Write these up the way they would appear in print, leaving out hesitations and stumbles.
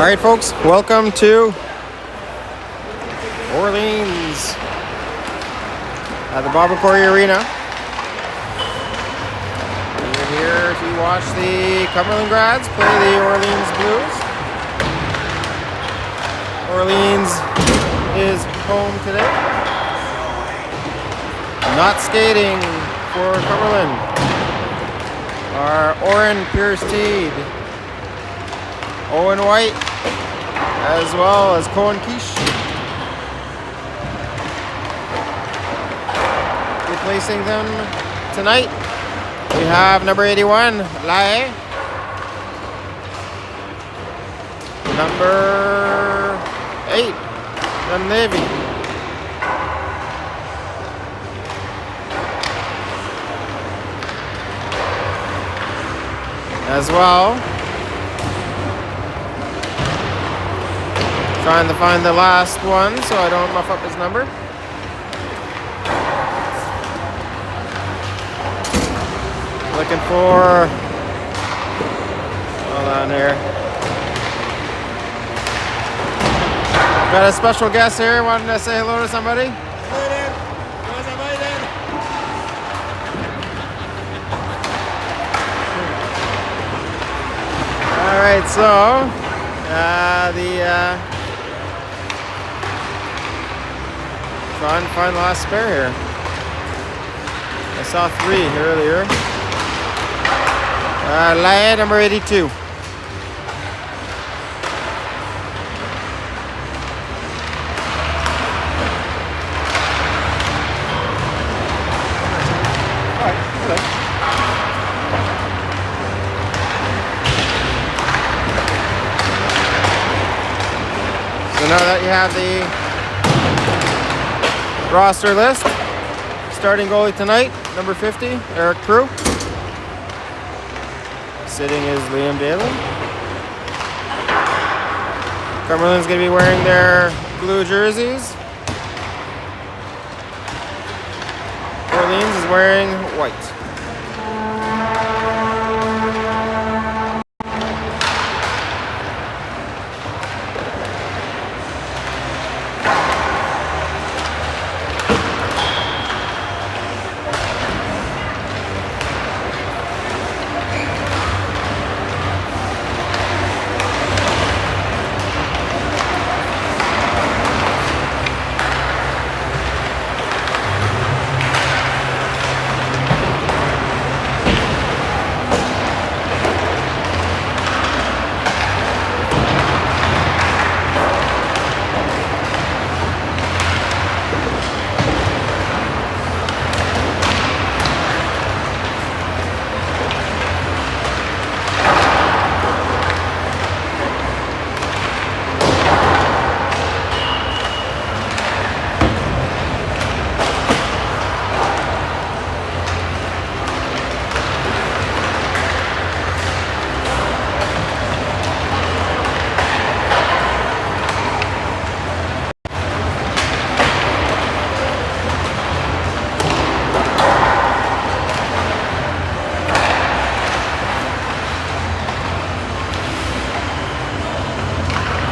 right, folks, welcome to Orleans at the Bob McCrory Arena. We're here to watch the Cumberland grads play the Orleans Blues. Orleans is home today. Not skating for Cumberland are Oren Pierce-Teed, Owen White, as well as Cohen Quiche. Replacing them tonight, we have number 81, Lae. Number 8, Dunleavy. As well, trying to find the last one so I don't muff up his number. Looking for, hold on here. Got a special guest here, wanting to say hello to somebody. All right, so trying to find the last spare here. I saw 3 earlier. Lae, number 82. So now that you have the roster list, starting goalie tonight, number 50, Eric Prue. Sitting is Liam Daly. Cumberland's going to be wearing their blue jerseys. Orleans is wearing white.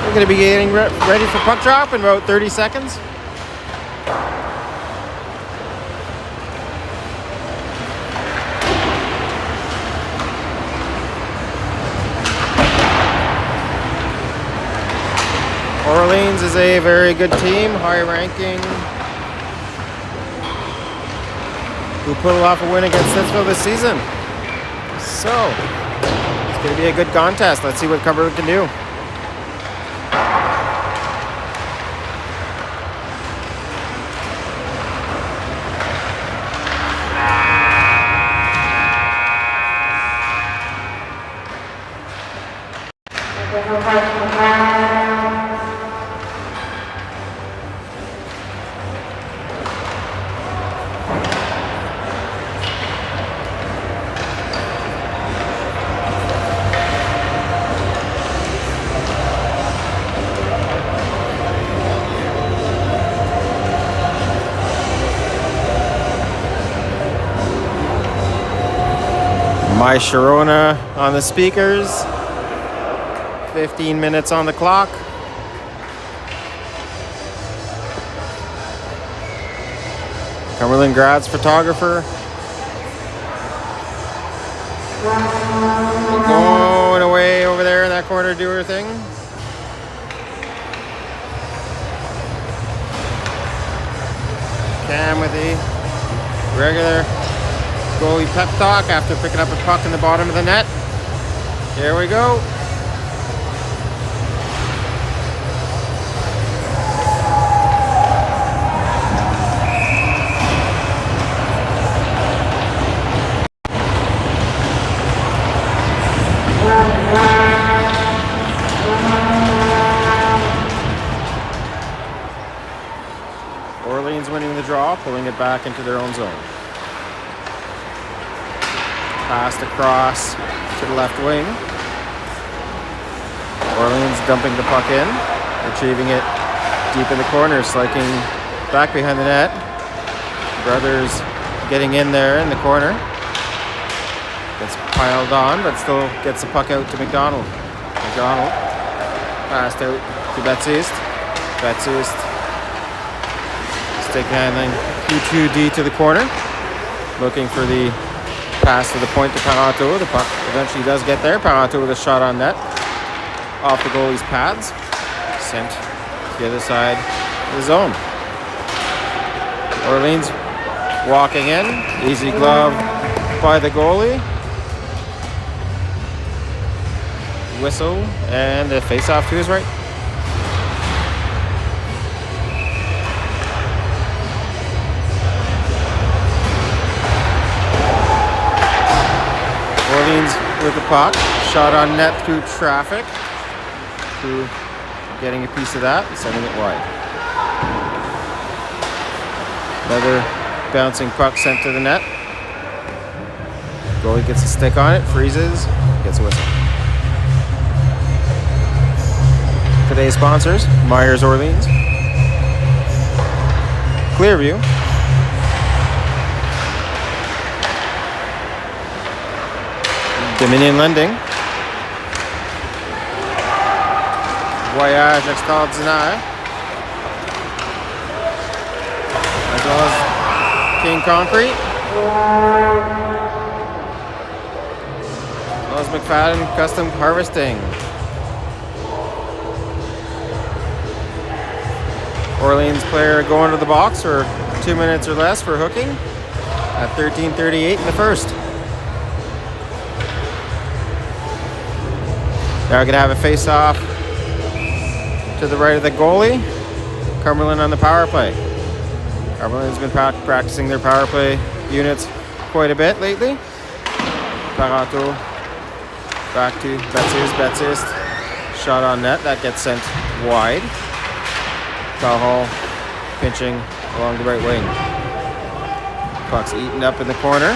We're going to be getting ready for puck drop in about 30 seconds. Orleans is a very good team, high ranking, who pulled off a win against Stittsville this season. So, it's going to be a good contest. Let's see what Cumberland can do. My Sharona on the speakers. 15 minutes on the clock. Cumberland Grad's photographer. Going away over there in that corner to do her thing. Cam with the regular goalie pep talk after picking up a puck in the bottom of the net. Here we go. Orleans winning the draw, pulling it back into their own zone. Passed across to the left wing. Orleans dumping the puck in, retrieving it deep in the corner, sliking back behind the net. Brothers getting in there in the corner. Gets piled on, but still gets the puck out to McDonald. McDonald passed out to Baptiste. Baptiste stick handling Q2D to the corner, looking for the pass to the point to Parenteau. The puck eventually does get there. Parenteau with a shot on net off the goalie's pads, sent to the other side of the zone. Orleans walking in, easy glove by the goalie. Whistle and a face-off to his right. Orleans with the puck, shot on net through traffic. Through getting a piece of that and sending it wide. Another bouncing puck sent to the net. Goalie gets a stick on it, freezes, gets a whistle. Today's sponsors, Myers Orleans, Clearview, Dominion Lending, Voyage Extraordinaire, as well as King Concrete, as well as McFadden Custom Harvesting. Orleans player going to the box for 2 minutes or less for hooking at 13:38 in the first. Now we're going to have a face-off to the right of the goalie. Cumberland on the power play. Cumberland's been practicing their power play units quite a bit lately. Parenteau back to Baptiste. Shot on net. That gets sent wide. Cajon pinching along the right wing. Puck's eaten up in the corner.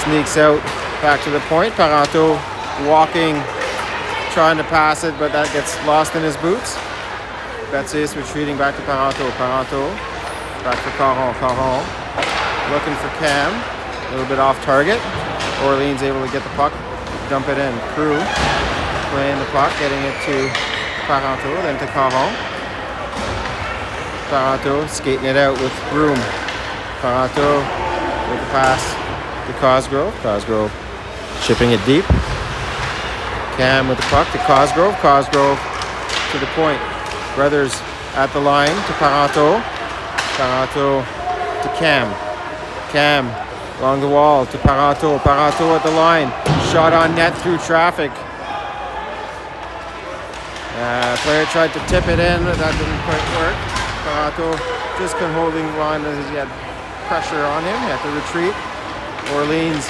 Sneaks out back to the point. Parenteau walking, trying to pass it, but that gets lost in his boots. Baptiste retreating back to Parenteau. Parenteau back for Cajon. Cajon looking for Cam. A little bit off target. Orleans able to get the puck, dump it in. Crew playing the puck, getting it to Parenteau, then to Cajon. Parenteau skating it out with room. Parenteau with the pass to Cosgrove. Cosgrove chipping it deep. Cam with the puck to Cosgrove. Cosgrove to the point. Brothers at the line to Parenteau. Parenteau to Cam. Cam along the wall to Parenteau. Parenteau at the line. Shot on net through traffic. Player tried to tip it in, but that didn't quite work. Parenteau just couldn't holding on as he had pressure on him. He had to retreat. Orleans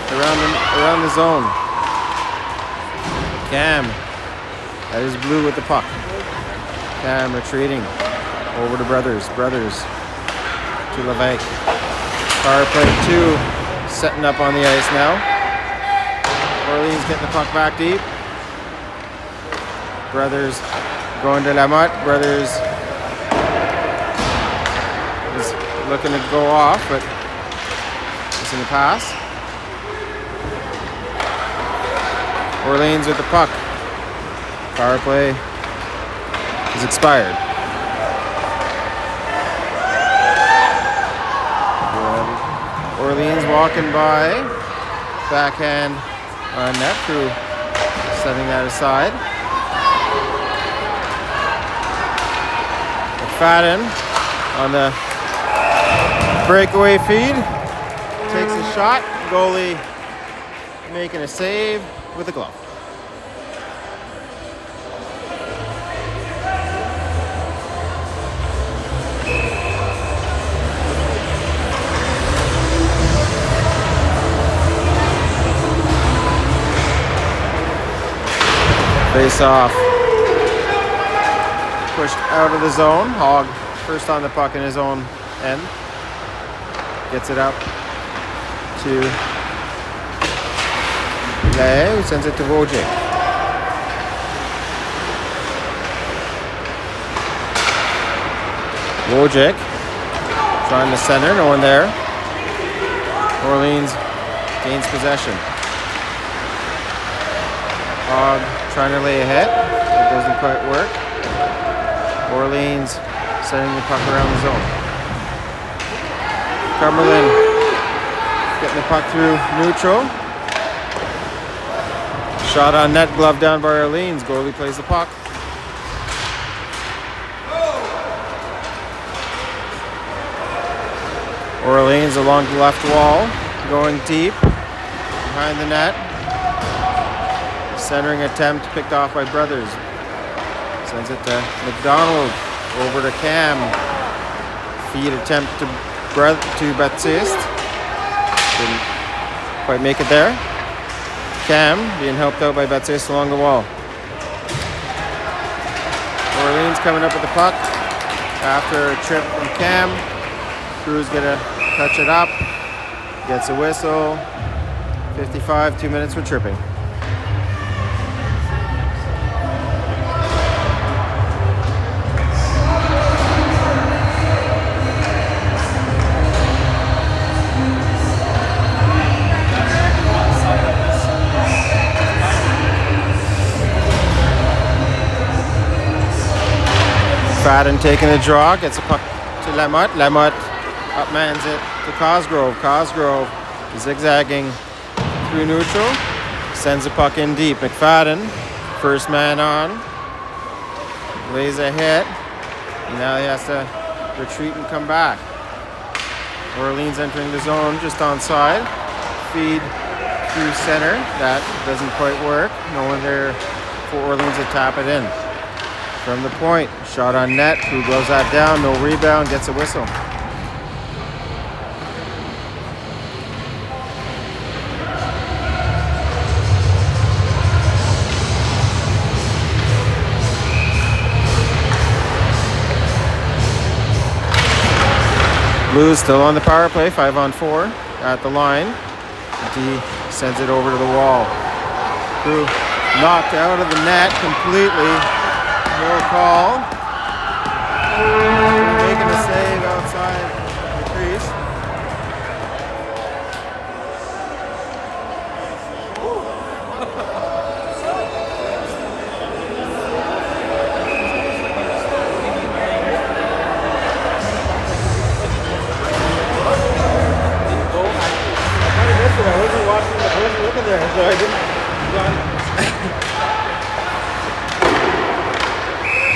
around the zone. Cam, that is blue with the puck. Cam retreating over to Brothers. Brothers to Levesque. Power play 2 setting up on the ice now. Orleans getting the puck back deep. Brothers going to Lamotte. Brothers is looking to go off, but missing the pass. Orleans with the puck. Power play is expired. Orleans walking by. Backhand on net. Crew setting that aside. McFadden on the breakaway feed. Takes a shot. Goalie making a save with a glove. Face off. Pushed out of the zone. Hogg first on the puck in his own end. Gets it up to Lay, who sends it to Wojcik. Wojcik trying to center, no one there. Orleans gains possession. Hogg trying to lay ahead. It doesn't quite work. Orleans sending the puck around the zone. Cumberland getting the puck through neutral. Shot on net, glove down by Orleans. Goalie plays the puck. Orleans along the left wall, going deep behind the net. Centering attempt picked off by Brothers. Sends it to McDonald. Over to Cam. Feed attempt to Baptiste. Didn't quite make it there. Cam being helped out by Baptiste along the wall. Orleans coming up with the puck. After a trip from Cam. Crew's gonna touch it up. Gets a whistle. 55, 2 minutes for tripping. McFadden taking the draw, gets a puck to Lamotte. Lamotte upmans it to Cosgrove. Cosgrove zigzagging through neutral, sends the puck in deep. McFadden, first man on, lays a hit. Now he has to retreat and come back. Orleans entering the zone just onside. Feed through center. That doesn't quite work. No one there for Orleans to tap it in. From the point, shot on net. Who blows that down? No rebound. Gets a whistle. Blues still on the power play. 5-on-4 at the line. D sends it over to the wall. Crew knocked out of the net completely. No call. Making a save outside the crease. I wasn't watching, I wasn't looking there, so I didn't.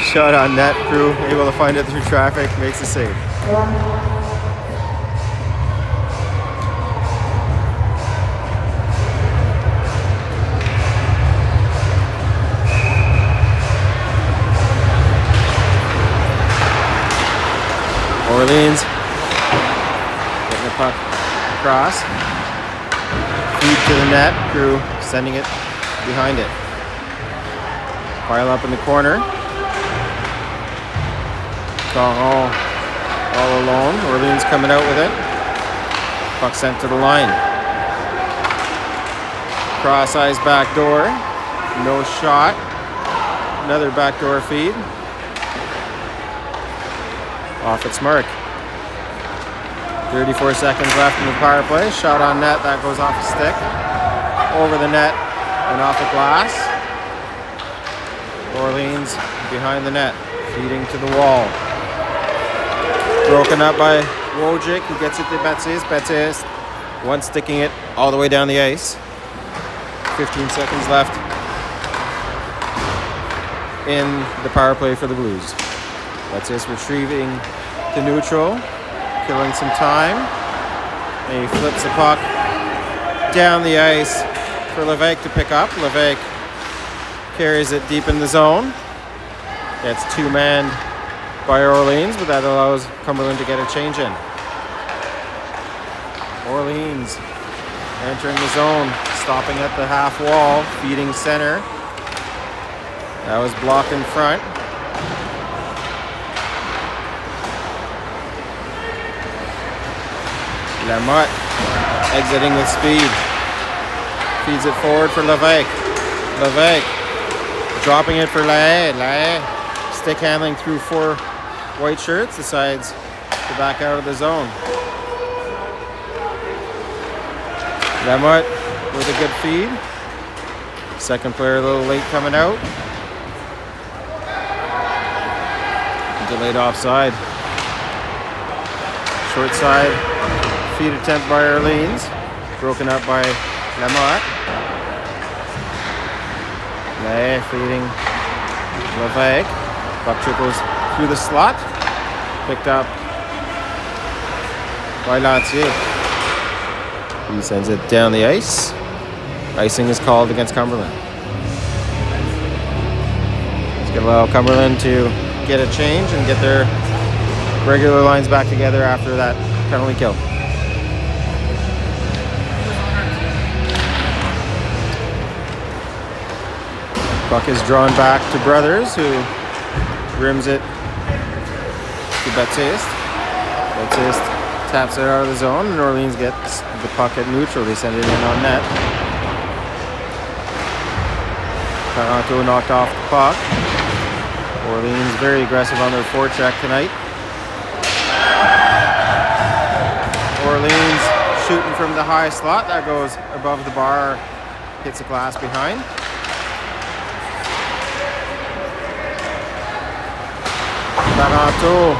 Shot on net. Crew able to find it through traffic, makes a save. Orleans getting the puck across. Feed to the net. Crew sending it behind it. Pile up in the corner. Caron all alone. Orleans coming out with it. Puck sent to the line. Cross ice back door. No shot. Another backdoor feed. Off its mark. 34 seconds left in the power play. Shot on net. That goes off the stick. Over the net. and off the glass. Orleans behind the net, feeding to the wall. Broken up by Wojcik, who gets it to Baptiste. Baptiste, once sticking it all the way down the ice. 15 seconds left in the power play for the Blues. Baptiste retrieving to neutral, killing some time. And he flips the puck down the ice for Levesque to pick up. Levesque carries it deep in the zone. It's two-manned by Orleans, but that allows Cumberland to get a change in. Orleans entering the zone, stopping at the half wall, feeding center. That was blocked in front. Lamotte exiting with speed. Feeds it forward for Levesque. Levesque dropping it for Lahaye. Lahaye stick handling through four white shirts, decides to back out of the zone. Lamotte with a good feed. Second player a little late coming out. Delayed offside. Short side feed attempt by Orleans. Broken up by Lamotte. Lahaye feeding Levesque. Puck trickles through the slot. Picked up by Lantier. He sends it down the ice. Icing is called against Cumberland. It's going to allow Cumberland to get a change and get their regular lines back together after that penalty kill. Puck is drawn back to Brothers, who rims it to Baptiste. Baptiste taps it out of the zone, and Orleans gets the puck at neutral. They send it in on net. Taranto knocked off the puck. Orleans very aggressive on their forecheck tonight. Orleans shooting from the high slot. That goes above the bar, hits the glass behind. Taranto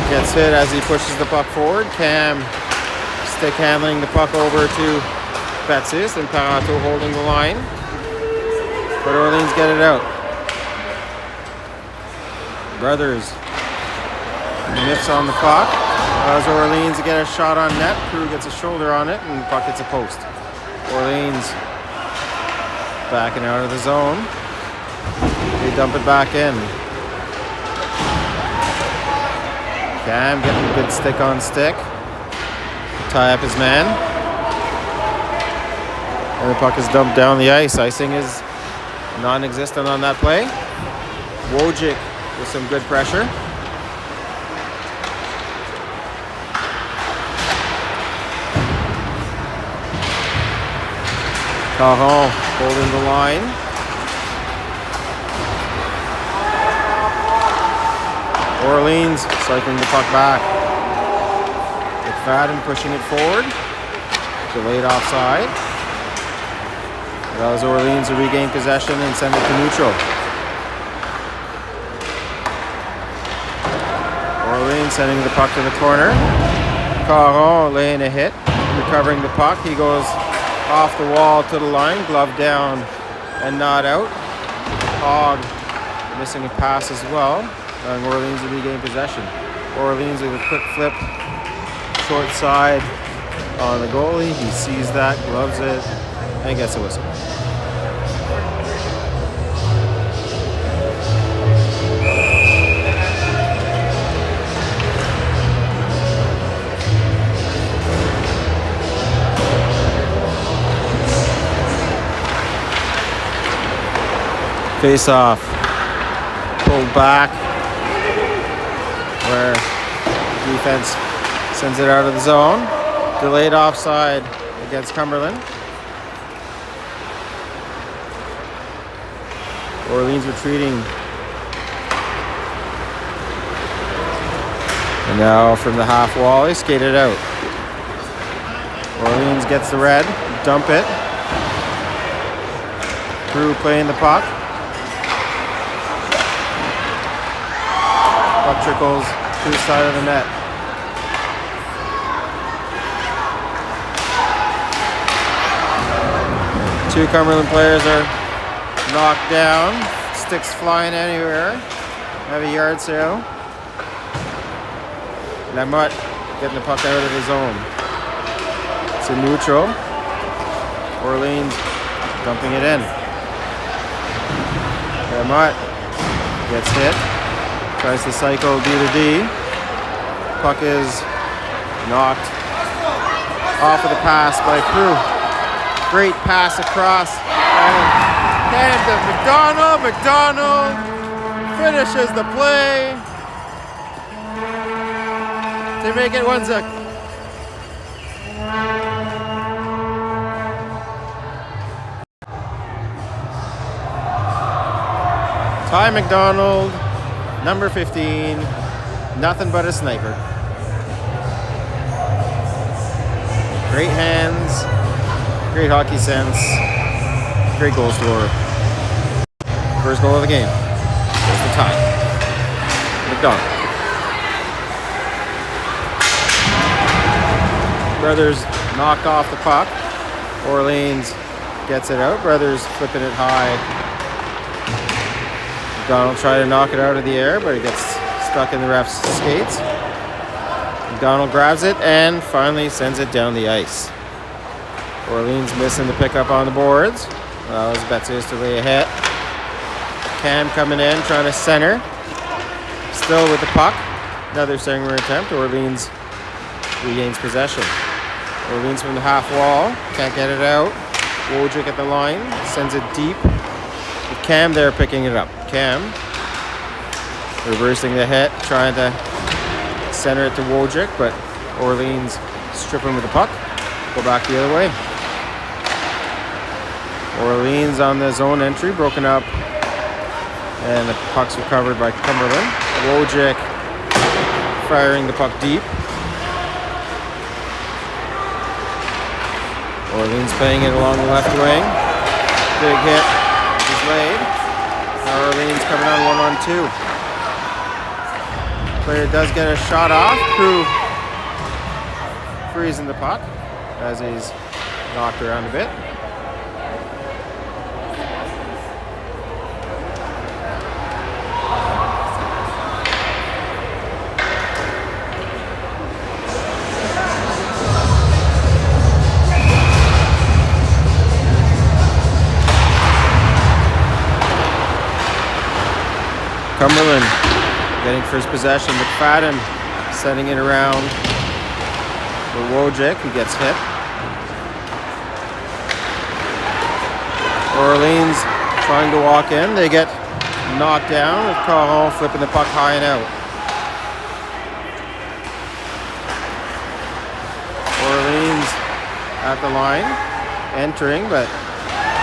gets hit as he pushes the puck forward. Cam stick handling the puck over to Baptiste, and Taranto holding the line. But Orleans get it out. Brothers nips on the puck. Allows Orleans to get a shot on net. Crew gets a shoulder on it, and the puck hits a post. Orleans backing out of the zone. They dump it back in. Cam getting a good stick on stick. Tie up his man. And the puck is dumped down the ice. Icing is non-existent on that play. Wojcik with some good pressure. Caron holding the line. Orleans cycling the puck back. McFadden pushing it forward. Delayed offside. Allows Orleans to regain possession and send it to neutral. Orleans sending the puck to the corner. Caron laying a hit, recovering the puck. He goes off the wall to the line, glove down and not out. Hogg missing a pass as well, allowing Orleans to regain possession. Orleans with a quick flip, short side on the goalie. He sees that, gloves it, and gets a whistle. Face off, pulled back, where defense sends it out of the zone. Delayed offside against Cumberland. Orleans retreating. And now from the half wall, he skated out. Orleans gets the red, dump it. Crew playing the puck. Puck trickles to the side of the net. Two Cumberland players are knocked down. Sticks flying anywhere. Have a yard sale. Lamotte getting the puck out of his zone. It's a neutral. Orleans dumping it in. Lamotte gets hit. Tries to cycle D to D. Puck is knocked off of the pass by Crew. Great pass across. And to McDonald. McDonald finishes the play to make it 1-0. Ty McDonald, number 15, nothing but a sniper. Great hands, great hockey sense, great goal scorer. First goal of the game. There's the tie. McDonald. Brothers knocked off the puck. Orleans gets it out. Brothers flipping it high. McDonald tried to knock it out of the air, but it gets stuck in the ref's skates. McDonald grabs it and finally sends it down the ice. Orleans missing the pickup on the boards. That was Betsy's to lay a hit. Cam coming in, trying to center. Still with the puck. Another center attempt. Orleans regains possession. Orleans from the half wall. Can't get it out. Wojcik at the line. Sends it deep. With Cam there picking it up. Cam reversing the hit. Trying to center it to Wojcik, but Orleans strip him with the puck. Go back the other way. Orleans on the zone entry. Broken up. And the puck's recovered by Cumberland. Wojcik firing the puck deep. Orleans playing it along the left wing. Big hit is laid. Now Orleans coming on 1-on-2. Player does get a shot off. Crew freezing the puck as he's knocked around a bit. Cumberland getting first possession. McFadden sending it around for Wojcik, who gets hit. Orleans trying to walk in. They get knocked down with Caron flipping the puck high and out. Orleans at the line, entering, but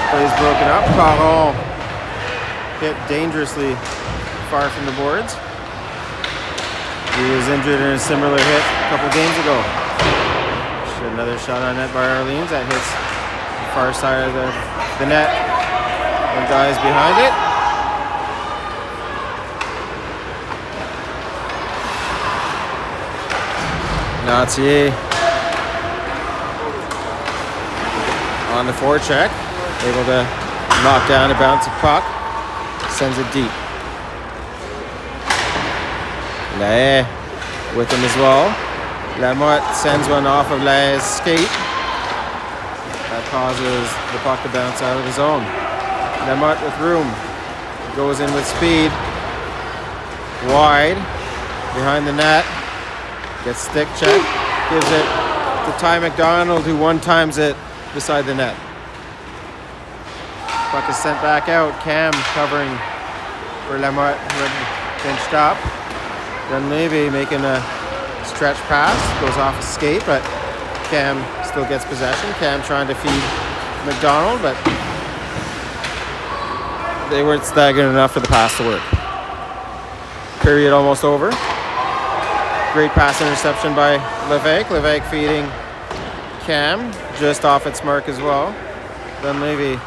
plays broken up. Caron hit dangerously far from the boards. He was injured in a similar hit a couple games ago. Another shot on net by Orleans that hits the far side of the net. One guy's behind it. Nautier on the forecheck, able to knock down a bouncing puck, sends it deep. Lae with him as well. Lamotte sends one off of Lae's skate. That causes the puck to bounce out of the zone. Lamotte with room. Goes in with speed. Wide. Behind the net. Gets stick check. Gives it to Ty McDonald, who one-times it beside the net. Puck is sent back out. Cam covering for Lamotte, who had pinched up. Dunleavy making a stretch pass, goes off his skate, but Cam still gets possession. Cam trying to feed McDonald, but they weren't staggering enough for the pass to work. Period almost over. Great pass interception by Levesque. Levesque feeding Cam, just off its mark as well. Dunleavy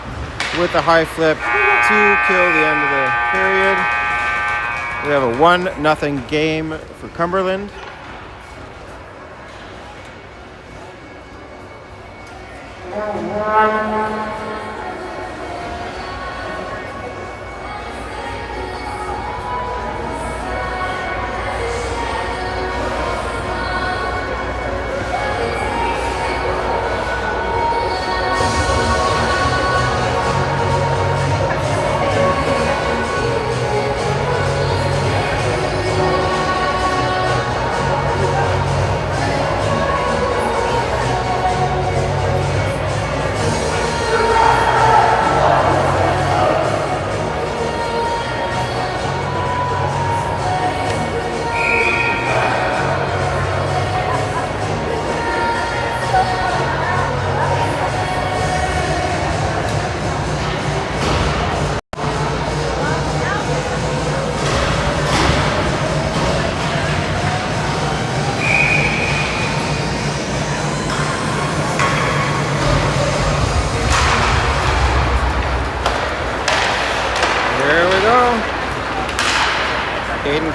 with the high flip to kill the end of the period. We have a 1-0 game for Cumberland.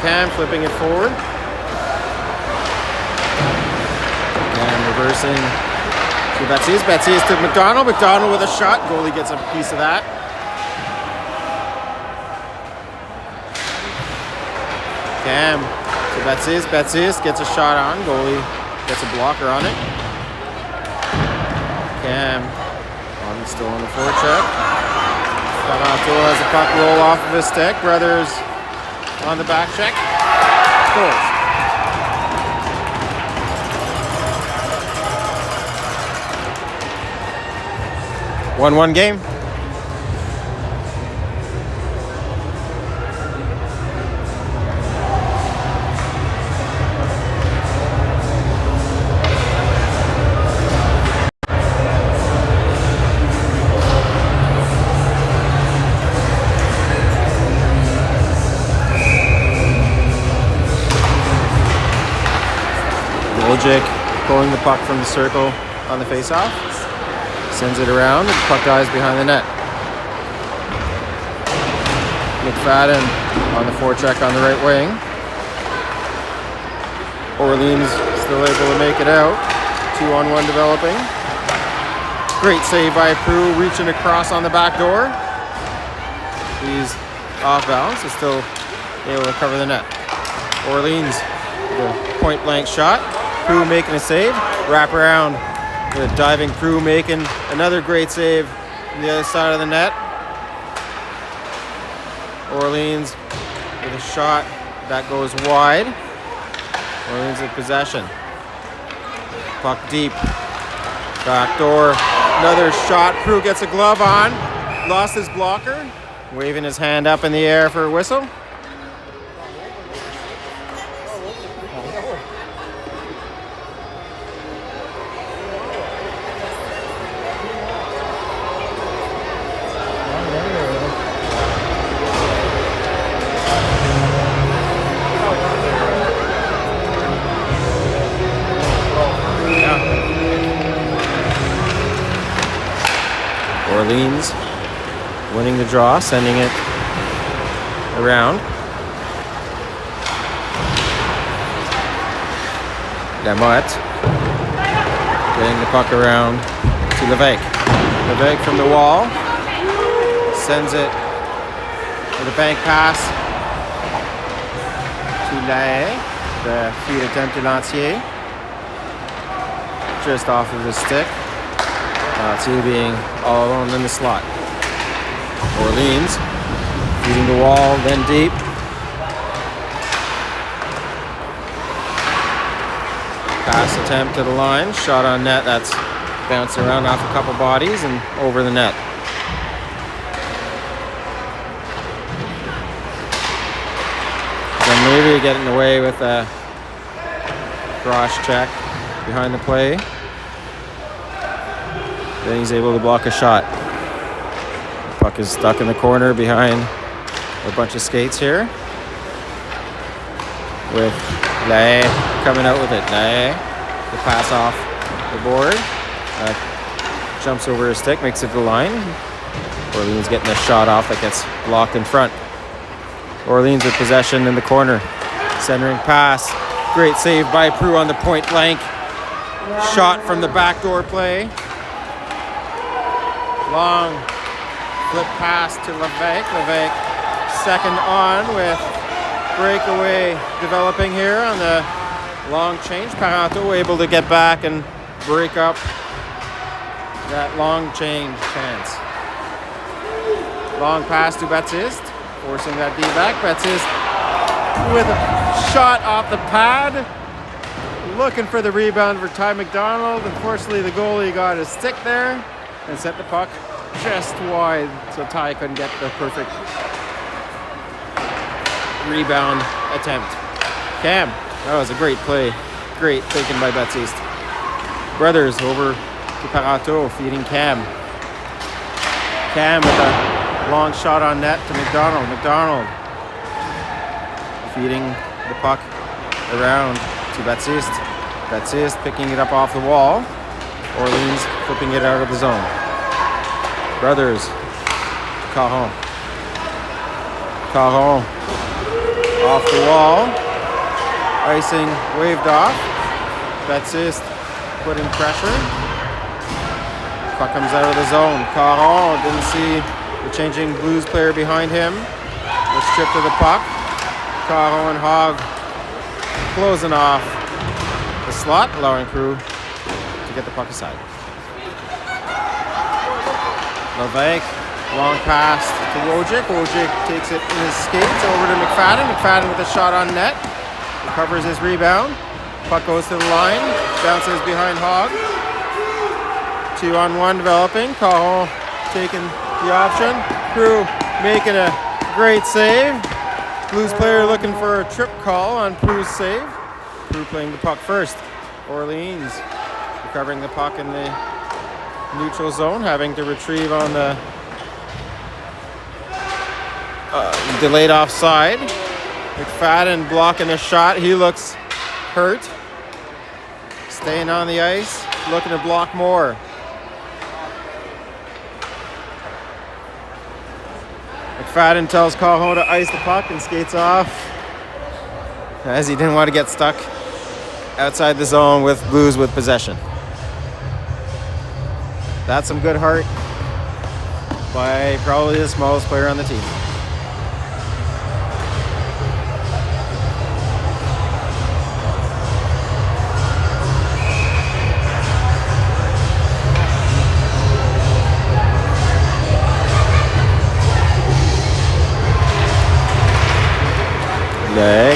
Cam flipping it forward. Cam reversing to Baptiste. Baptiste to McDonald. McDonald with a shot. Goalie gets a piece of that. Cam to Baptiste. Baptiste gets a shot on. Goalie gets a blocker on it. Cam still on the forecheck. Donato has a puck roll off of his stick. Brothers on the back check. Scores. One game. Pulling the puck from the circle on the face-off. Sends it around, and the puck dies behind the net. McFadden on the forecheck on the right wing. Orleans still able to make it out. 2-on-1 developing. Great save by Prue, reaching across on the back door. He's off balance, is still able to cover the net. Orleans with a point-blank shot. Prue making a save, wrap around with a diving Prue making another great save on the other side of the net. Orleans with a shot that goes wide. Orleans in possession. Puck deep. Back door. Another shot. Prue gets a glove on. Lost his blocker. Waving his hand up in the air for a whistle. Orleans winning the draw, sending it around. Lamotte getting the puck around to Levesque. Levesque from the wall sends it with a bank pass to Lahaye. The feed attempt to Lantier. Just off of his stick. Lantier being all alone in the slot. Orleans feeding the wall, then deep. Pass attempt to the line, shot on net, that's bounced around off a couple bodies and over the net. So maybe getting away with a cross check behind the play. Then he's able to block a shot. The puck is stuck in the corner behind a bunch of skates here. With Lahaye coming out with it. Lahaye, the pass off the board. Jumps over his stick, makes it to the line. Orleans getting a shot off that gets blocked in front. Orleans with possession in the corner. Centering pass. Great save by Prue on the point blank. Shot from the backdoor play. Long flip pass to Levesque. Levesque second on with breakaway developing here on the long change. Parenteau able to get back and break up that long change chance. Long pass to Baptiste, forcing that D back. Baptiste with a shot off the pad. Looking for the rebound for Ty McDonald. Unfortunately, the goalie got his stick there and set the puck just wide, so Ty couldn't get the perfect rebound attempt. Cam, that was a great play. Great thinking by Baptiste. Brothers over to Parenteau, feeding Cam. Cam with a long shot on net to McDonald. McDonald feeding the puck around to Baptiste. Baptiste picking it up off the wall. Orleans flipping it out of the zone. Brothers, Caron. Caron off the wall. Icing waved off. Baptiste putting pressure. Puck comes out of the zone. Caron didn't see the changing Blues player behind him. The strip to the puck. Caron and Hogg closing off the slot, allowing Prue to get the puck aside. Levesque, long pass to Wojcik. Wojcik takes it in his skates over to McFadden. McFadden with a shot on net. Recovers his rebound. Puck goes to the line. Bounces behind Hogg. 2-on-1 developing. Caron taking the option. Prue making a great save. Blues player looking for a trip call on Prue's save. Prue playing the puck first. Orleans recovering the puck in the neutral zone, having to retrieve on the delayed offside. McFadden blocking a shot. He looks hurt. Staying on the ice, looking to block more. McFadden tells Caron to ice the puck and skates off, as he didn't want to get stuck outside the zone with Blues with possession. That's some good heart by probably the smallest player on the team.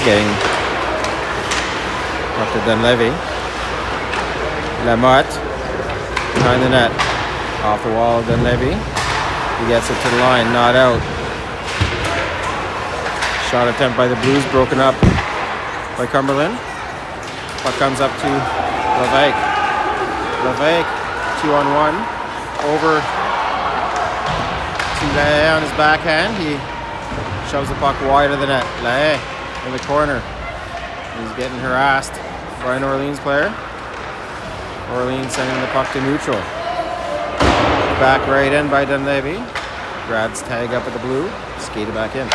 Getting up to Dunleavy. Lamotte behind the net. Off the wall, Dunleavy. He gets it to the line, not out. Shot attempt by the Blues, broken up by Cumberland. Puck comes up to Levesque. Levesque, 2-on-1. Over to Lahaye on his backhand. He shoves the puck wide of the net. Lahaye in the corner. He's getting harassed by an Orleans player. Orleans sending the puck to neutral. Back right in by Dunleavy. Grabs tag up at the blue. Skated back in.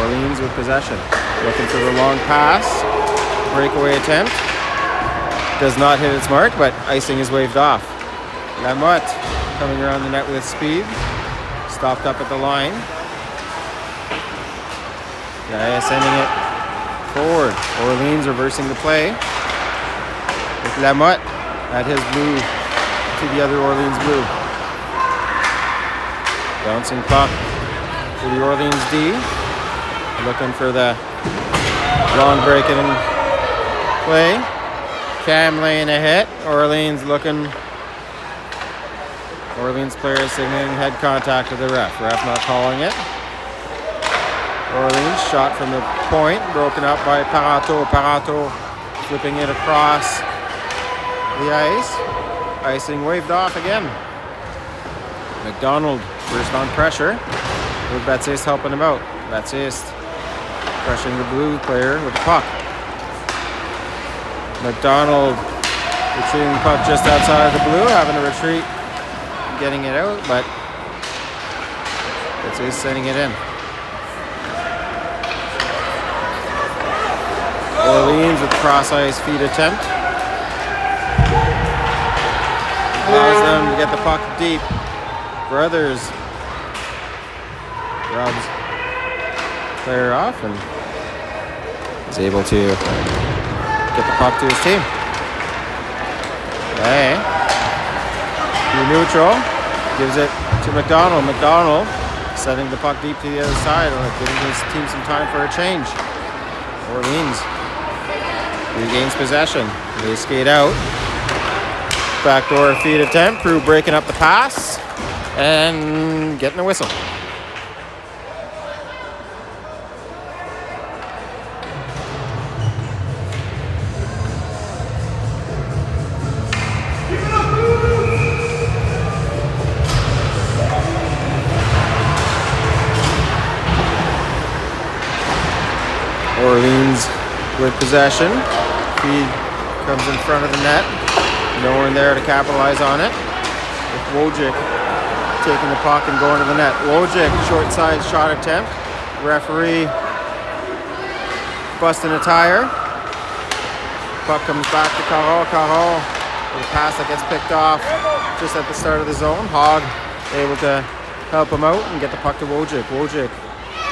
Orleans with possession. Looking for the long pass. Breakaway attempt. Does not hit its mark, but icing is waved off. Lamotte coming around the net with speed. Stopped up at the line. Gaia sending it forward. Orleans reversing the play. With Lamotte at his blue to the other Orleans blue. Bouncing puck to the Orleans D. Looking for the long break in play. Cam laying a hit. Orleans looking. Orleans player signaling head contact with the ref. Ref not calling it. Orleans shot from the point, broken up by Parenteau. Parenteau flipping it across the ice. Icing waved off again. McDonald first on pressure, with Baptiste helping him out. Baptiste pressuring the blue player with the puck. McDonald retrieving the puck just outside of the blue, having to retreat, getting it out, but It's just sending it in. Orleans with the cross-ice feed attempt. Allows them to get the puck deep. Brothers rubs player off and is able to get the puck to his team. Hey, neutral, gives it to McDonald. McDonald sending the puck deep to the other side, giving his team some time for a change. Orleans regains possession. They skate out. Backdoor feed attempt. Crew breaking up the pass and getting a whistle. Orleans with possession. Feed comes in front of the net. No one there to capitalize on it. With Wojcik taking the puck and going to the net. Wojcik, short side shot attempt. Referee busting a tire. Puck comes back to Carl. Carl with a pass that gets picked off just at the start of the zone. Hogg able to help him out and get the puck to Wojcik. Wojcik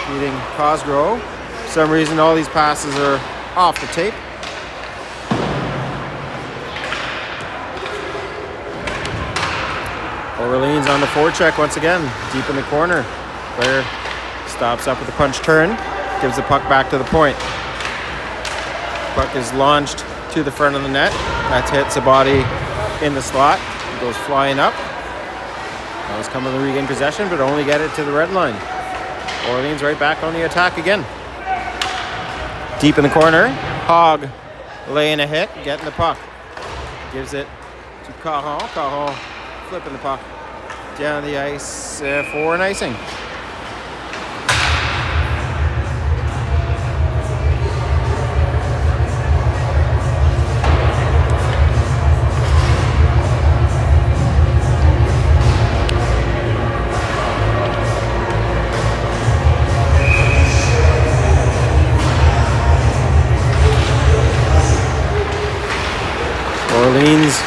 feeding Cosgrove. For some reason, all these passes are off the tape. Orleans on the forecheck once again, deep in the corner. Player stops up with a punch turn, gives the puck back to the point. Puck is launched to the front of the net. That hits a body in the slot. It goes flying up. That was Cumberland to regain possession, but only get it to the red line. Orleans right back on the attack again. Deep in the corner, Hogg laying a hit, getting the puck. Gives it to Caron. Caron flipping the puck down the ice for an icing. Orleans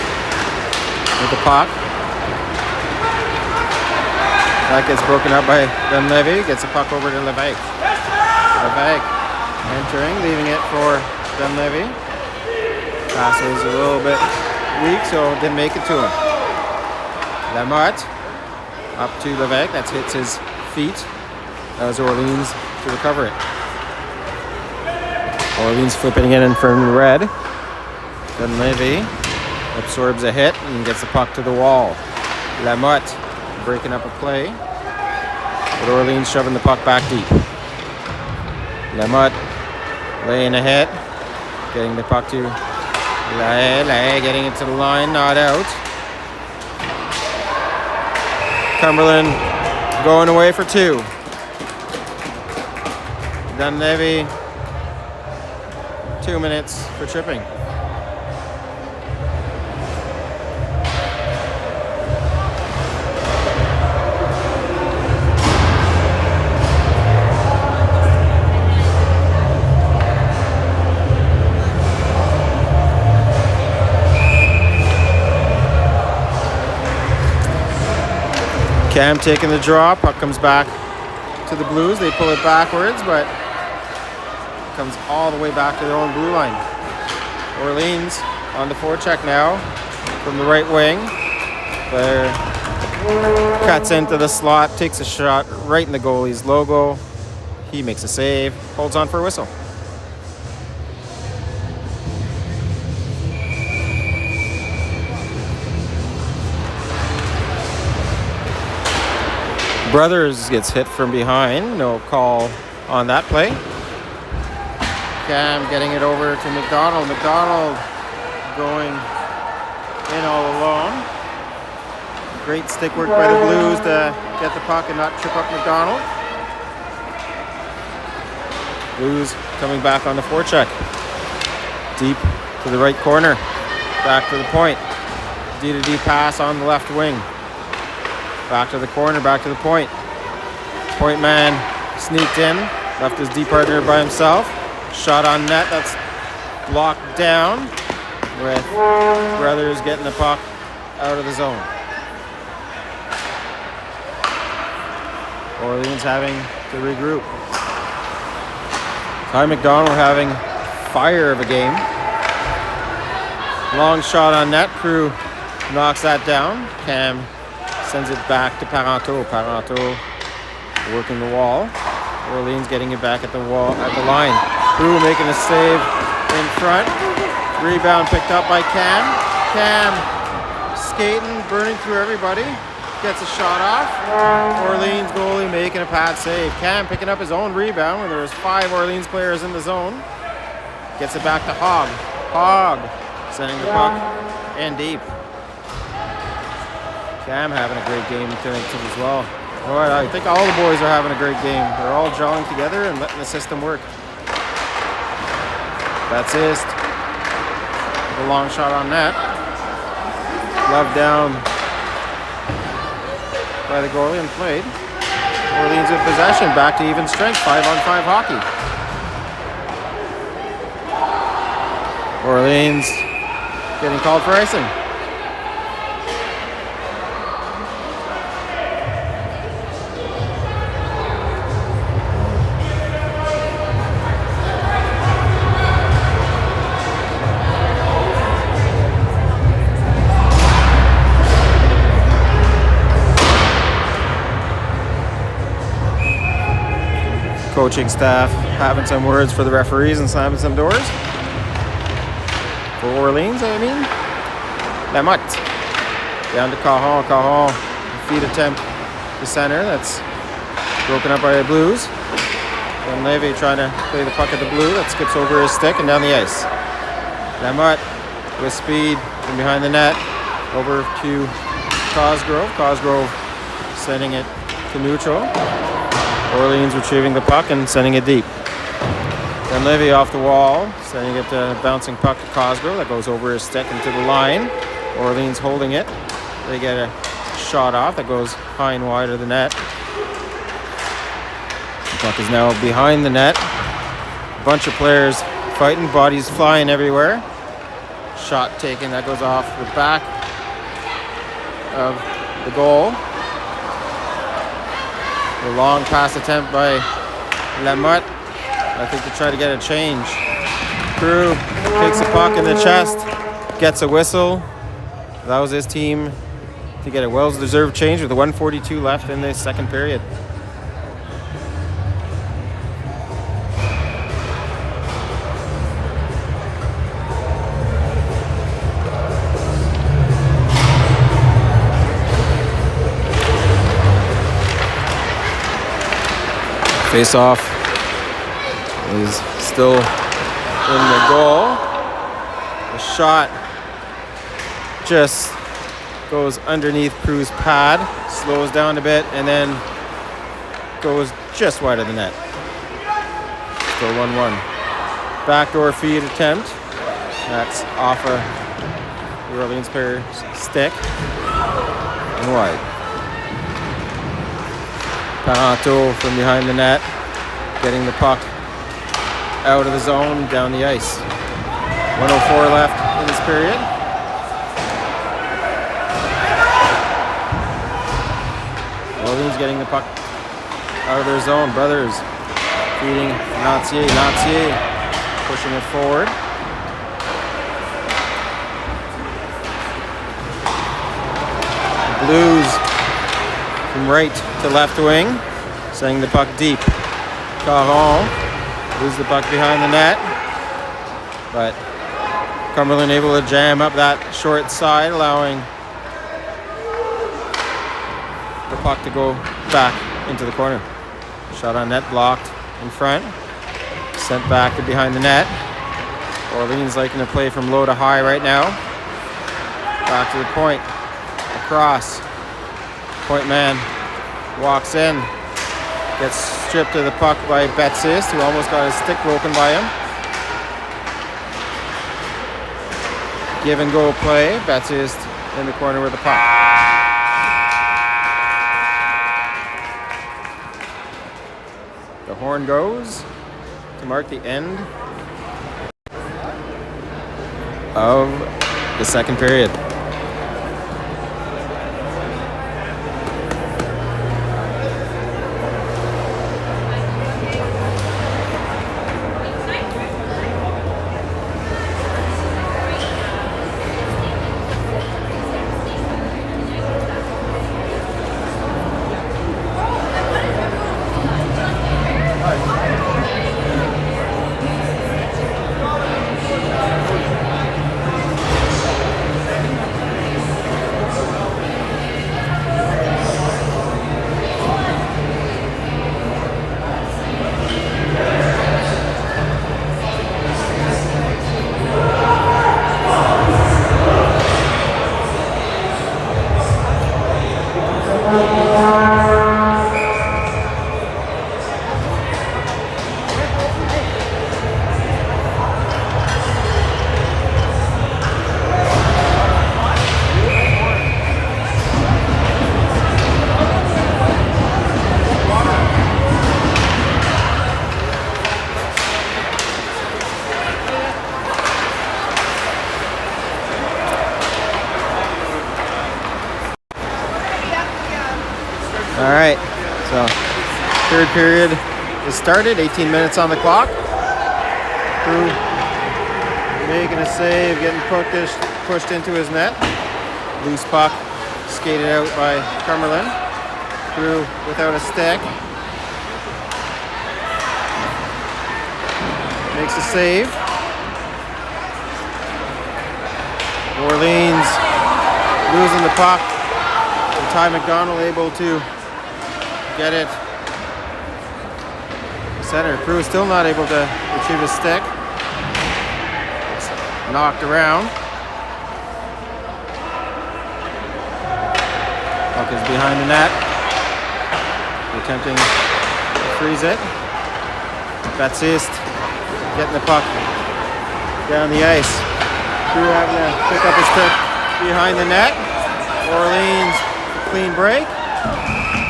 with the puck. That gets broken up by Dunleavy. Gets the puck over to Levesque. Levesque entering, leaving it for Dunleavy. Pass was a little bit weak, so didn't make it to him. Lamotte up to Levesque. That hits his feet. That was Orleans to recover it. Orleans flipping it in from red. Dunleavy absorbs a hit and gets the puck to the wall. Lamotte breaking up a play, but Orleans shoving the puck back deep. Lamotte laying a hit, getting the puck to Lae, getting it to the line, not out. Cumberland going away for two. Dunleavy, 2 minutes for tripping. Cam taking the draw, puck comes back to the Blues. They pull it backwards, but it comes all the way back to their own blue line. Orleans on the forecheck now from the right wing. Player cuts into the slot, takes a shot right in the goalie's logo. He makes a save, holds on for a whistle. Brothers gets hit from behind. No call on that play. Cam getting it over to McDonald. McDonald going in all alone. Great stick work by the Blues to get the puck and not trip up McDonald. Blues coming back on the forecheck. Deep to the right corner. Back to the point. D-to-D pass on the left wing. Back to the corner, back to the point. Point man sneaked in, left his D partner by himself. Shot on net, that's blocked down with Brothers getting the puck out of the zone. Orleans having to regroup. Ty McDonald having fire of a game. Long shot on net. Crew knocks that down. Cam sends it back to Parenteau. Parenteau working the wall. Orleans getting it back at the wall, at the line. Crew making a save in front. Rebound picked up by Cam. Cam skating, burning through everybody. Gets a shot off. Orleans goalie making a pad save. Cam picking up his own rebound when there's 5 Orleans players in the zone. Gets it back to Hogg. Hogg sending the puck in deep. Cam having a great game tonight as well. All right, I think all the boys are having a great game. They're all gelling together and letting the system work. That's it. The long shot on net. Love down by the goalie and played. Orleans in possession, back to even strength, 5-on-5 hockey. Orleans getting called for icing. Coaching staff having some words for the referees and slamming some doors. For Orleans, I mean. Lamotte. Down to Cajon. Cajon, feed attempt to center. That's broken up by the Blues. And Levy trying to play the puck at the Blue. That skips over his stick and down the ice. Lamotte with speed from behind the net. Over to Cosgrove. Cosgrove sending it to neutral. Orleans retrieving the puck and sending it deep. Then Levy off the wall, sending it to bouncing puck to Cosgrove. That goes over his stick into the line. Orleans holding it. They get a shot off that goes high and wide of the net. The puck is now behind the net. A bunch of players fighting, bodies flying everywhere. Shot taken, that goes off the back of the goal. A long pass attempt by Lamotte. I think to try to get a change. Crew takes the puck in the chest, gets a whistle. Allows his team to get a well-deserved change with 1:42 left in the second period. Face-off is still in the goal. The shot just goes underneath Crew's pad, slows down a bit, and then goes just wide of the net. Still 1-1. Backdoor feed attempt. That's off the Orleans player's stick and wide. Parenteau from behind the net, getting the puck out of the zone, down the ice. 1:04 left in this period. Orleans getting the puck out of their zone. Brothers feeding Nautier. Nautier pushing it forward. Blues from right to left wing, sending the puck deep. Caron loses the puck behind the net, but Cumberland able to jam up that short side, allowing the puck to go back into the corner. Shot on net blocked in front, sent back to behind the net. Orleans liking to play from low to high right now. Back to the point, across. Point man walks in, gets stripped of the puck by Baptiste, who almost got his stick broken by him. Give and go play. Baptiste in the corner with the puck. The horn goes to mark the end of the second period. All right, so third period is started, 18 minutes on the clock. Crew making a save, getting pushed into his net. Loose puck skated out by Cumberland. Crew without a stick. Makes a save. Orleans losing the puck. And Ty McDonald able to get it. Center. Crew is still not able to retrieve a stick. It's knocked around. Puck is behind the net. Attempting to freeze it. Baptiste getting the puck down the ice. Crew having to pick up his stick behind the net. Orleans, a clean break.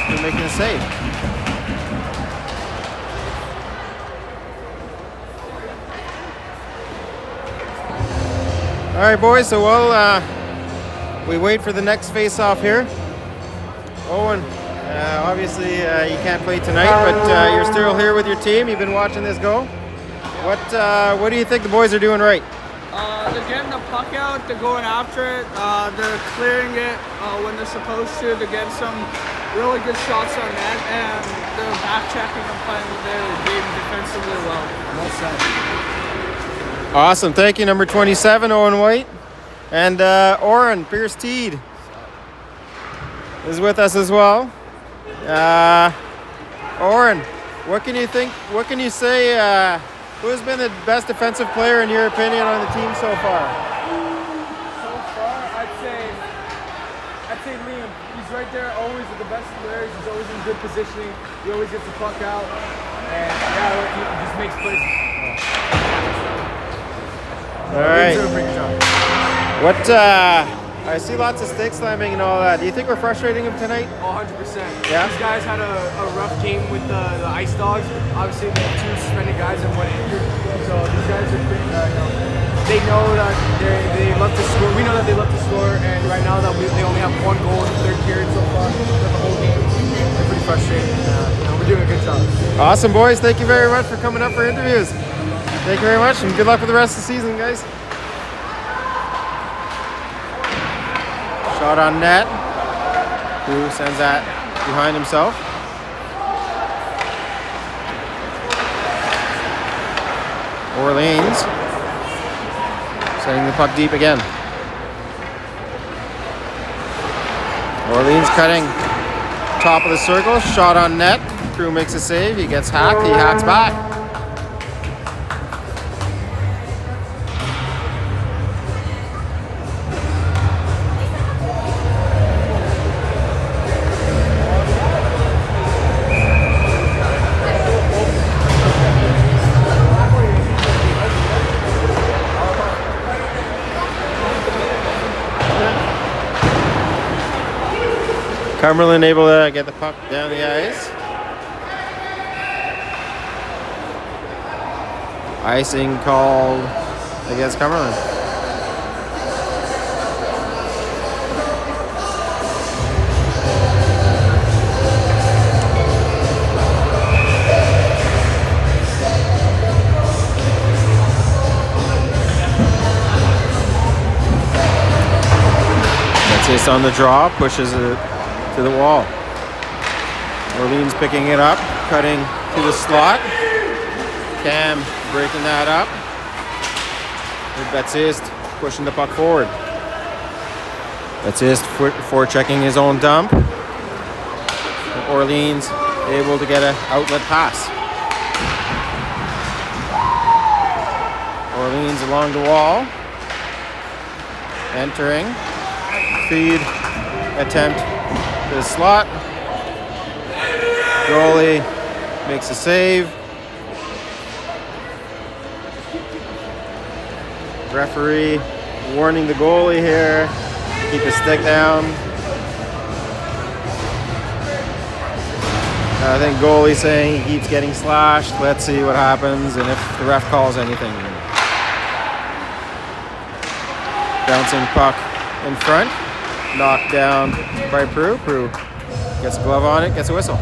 They're making a save. All right, boys, so we wait for the next face-off here. Owen, obviously you can't play tonight, but you're still here with your team. You've been watching this go. What do you think the boys are doing right? They're getting the puck out, they're going after it, they're clearing it when they're supposed to. They're getting some really good shots on net, and they're back-checking and playing their game defensively well. Well said. Awesome. Thank you, number 27, Owen White. And Oren Pierce-Teed is with us as well. Oren, what can you think? What can you say? Who has been the best defensive player in your opinion on the team so far? So far, I'd say Liam. He's right there, always with the best players. He's always in good positioning. He always gets the puck out, and he just makes plays. All right. What? I see lots of stick slamming and all that. Do you think we're frustrating him tonight? 100%. Yeah? These guys had a rough game with the Ice Dogs. Obviously, we have 2 suspended guys and 1 injured. So these guys are pretty, they know that they love to score. We know that they love to score, and right now that they only have 1 goal in the third period so far for the whole game. They're pretty frustrated. We're doing a good job. Awesome, boys. Thank you very much for coming up for interviews. Thank you very much, and good luck with the rest of the season, guys. Shot on net. Who sends that behind himself? Orleans sending the puck deep again. Orleans cutting top of the circle. Shot on net. Crew makes a save. He gets hacked. He hacks back. Cumberland able to get the puck down the ice. Icing called against Cumberland. That's on the draw, pushes it to the wall. Orleans picking it up, cutting to the slot. Cam breaking that up. Baptiste pushing the puck forward. Baptiste forechecking his own dump. Orleans able to get an outlet pass. Orleans along the wall. Entering. Feed attempt to the slot. Goalie makes a save. Referee warning the goalie here. Keep his stick down. I think goalie saying he keeps getting slashed. Let's see what happens and if the ref calls anything. Bouncing puck in front. Knocked down by Prue. Prue gets a glove on it, gets a whistle.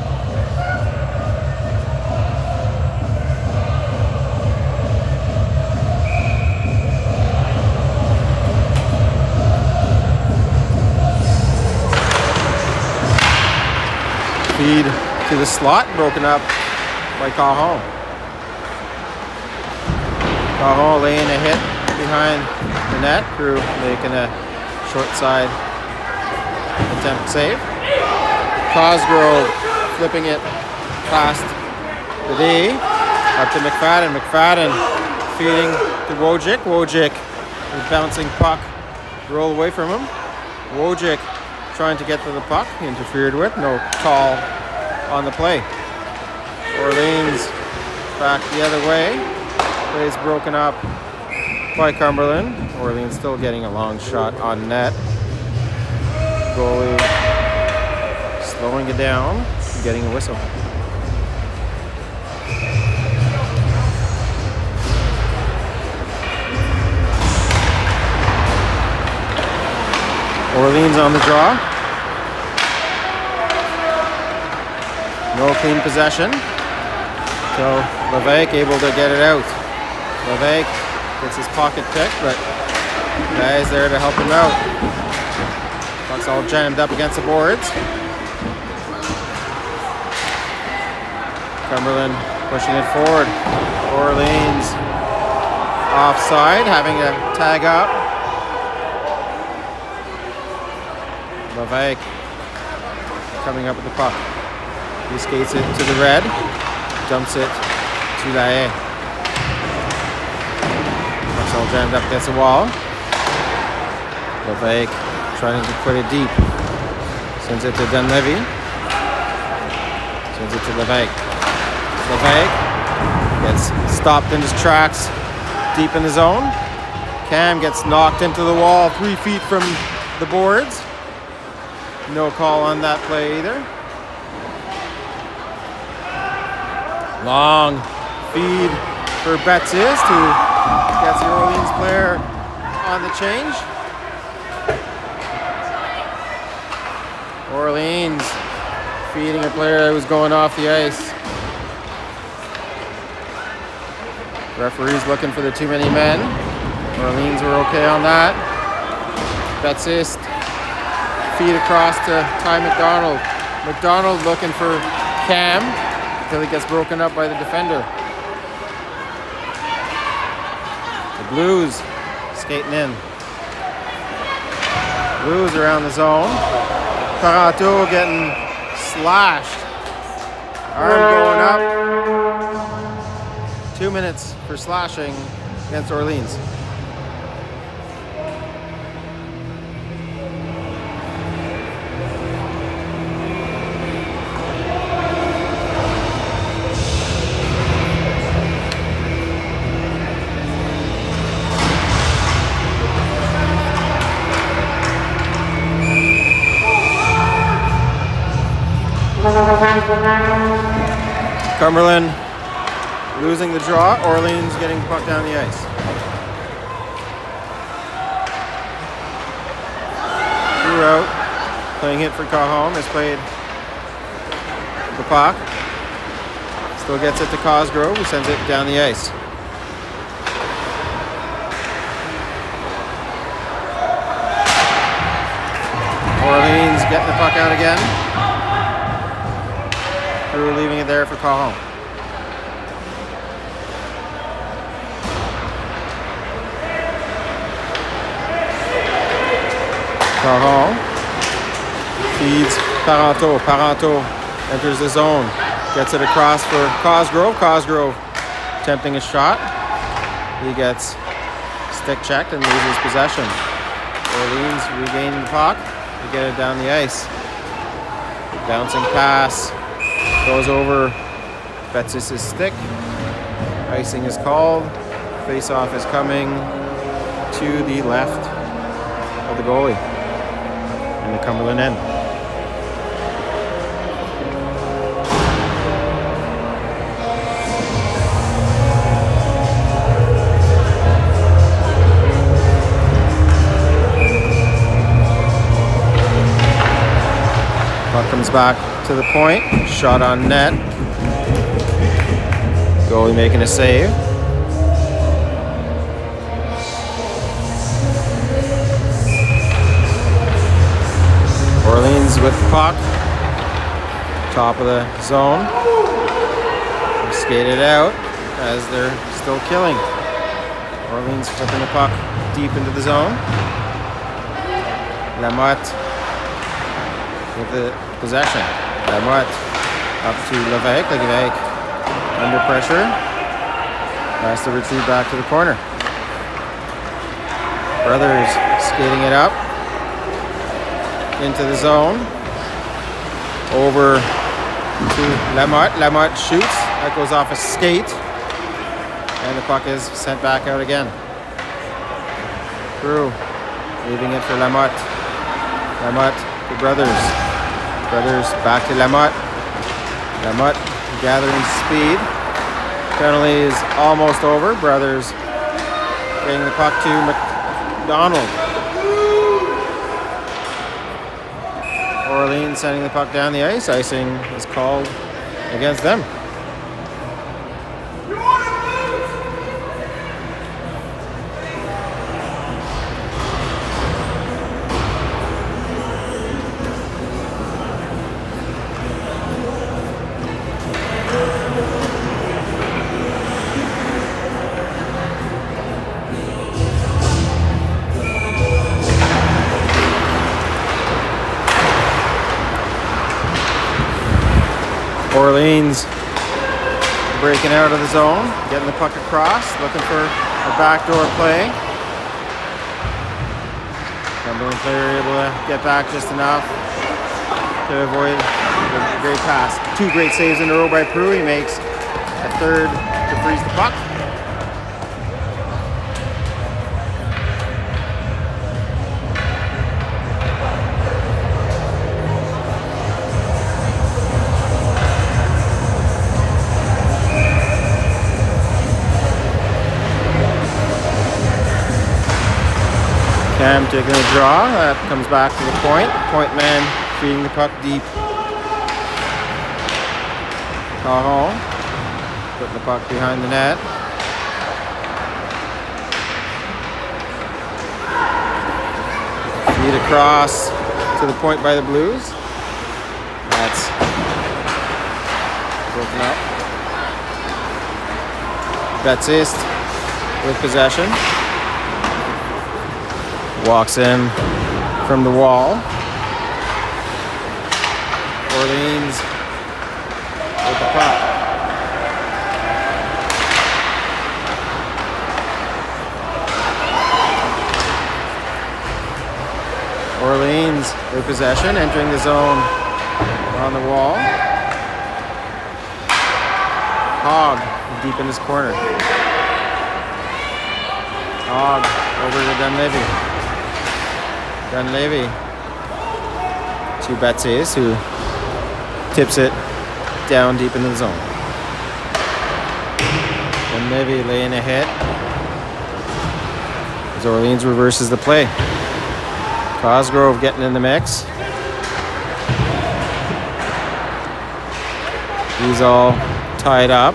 Feed to the slot, broken up by Cajon. Cajon laying a hit behind the net. Prue making a short side attempt save. Cosgrove flipping it past the D. Up to McFadden. McFadden feeding to Wojcik. Wojcik with bouncing puck. Roll away from him. Wojcik trying to get to the puck. Interfered with. No call on the play. Orleans back the other way. Play's broken up by Cumberland. Orleans still getting a long shot on net. Goalie slowing it down, getting a whistle. Orleans on the draw. No clean possession. So Levesque able to get it out. Levesque gets his pocket picked, but guys there to help him out. Puck's all jammed up against the boards. Cumberland pushing it forward. Orleans offside, having a tag up. Levesque coming up with the puck. He skates it to the red, dumps it to Lae. Puck's all jammed up against the wall. Levesque trying to put it deep. Sends it to Dunleavy. Sends it to Levesque. Levesque gets stopped in his tracks deep in the zone. Cam gets knocked into the wall 3 feet from the boards. No call on that play either. Long feed for Baptiste, who gets the Orleans player on the change. Orleans feeding a player that was going off the ice. Referee's looking for the too many men. Orleans were okay on that. Baptiste feed across to Ty McDonald. McDonald looking for Cam until he gets broken up by the defender. The Blues skating in. Blues around the zone. Parato getting slashed. Arm going up. 2 minutes for slashing against Orleans. Cumberland losing the draw. Orleans getting the puck down the ice. Throughout, playing hit for Cajon, has played the puck. Still gets it to Cosgrove, who sends it down the ice. Orleans getting the puck out again. Drew leaving it there for Cajon. Cajon feeds Parenteau. Parenteau enters the zone. Gets it across for Cosgrove. Cosgrove attempting a shot. He gets stick checked and loses possession. Orleans regaining the puck to get it down the ice. Bouncing pass goes over Betsis' stick. Icing is called. Face-off is coming to the left of the goalie in the Cumberland end. Puck comes back to the point. Shot on net. Goalie making a save. Orleans with the puck. Top of the zone. Skated out as they're still killing. Orleans flipping the puck deep into the zone. Lamotte with the possession. Lamotte up to Levesque. Levesque under pressure. Has to retreat back to the corner. Brothers skating it up into the zone. Over to Lamotte. Lamotte shoots. That goes off a skate. And the puck is sent back out again. Crew leaving it for Lamotte. Lamotte to Brothers. Brothers back to Lamotte. Lamotte gathering speed. Penalty is almost over. Brothers getting the puck to McDonald. Orleans sending the puck down the ice. Icing is called against them. Orleans breaking out of the zone, getting the puck across, looking for a backdoor play. Cumberland player able to get back just enough to avoid the great pass. Two great saves in a row by Prue. He makes a third to freeze the puck. Cam taking a draw, that comes back to the point. Point man feeding the puck deep. Cajon putting the puck behind the net. Feed across to the point by the Blues. That's broken up. Betsis with possession. Walks in from the wall. Orleans with the puck. Orleans with possession, entering the zone on the wall. Hogg deep in his corner. Hogg over to Dunleavy. Dunleavy to Betsis, who tips it down deep into the zone. Nivy laying a hit. As Orleans reverses the play. Cosgrove getting in the mix. He's all tied up.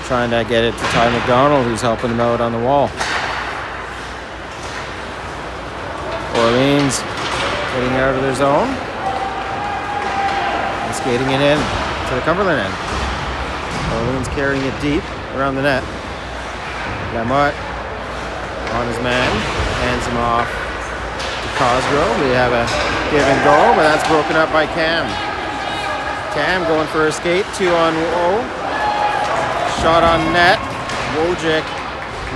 Trying to get it to Ty McDonald, who's helping him out on the wall. Orleans getting out of their zone. And skating it in to the Cumberland end. Orleans carrying it deep around the net. Lamotte on his man. Hands him off to Cosgrove. We have a give and go, but that's broken up by Cam. Cam going for a skate. 2-on-0. Shot on net. Wojcik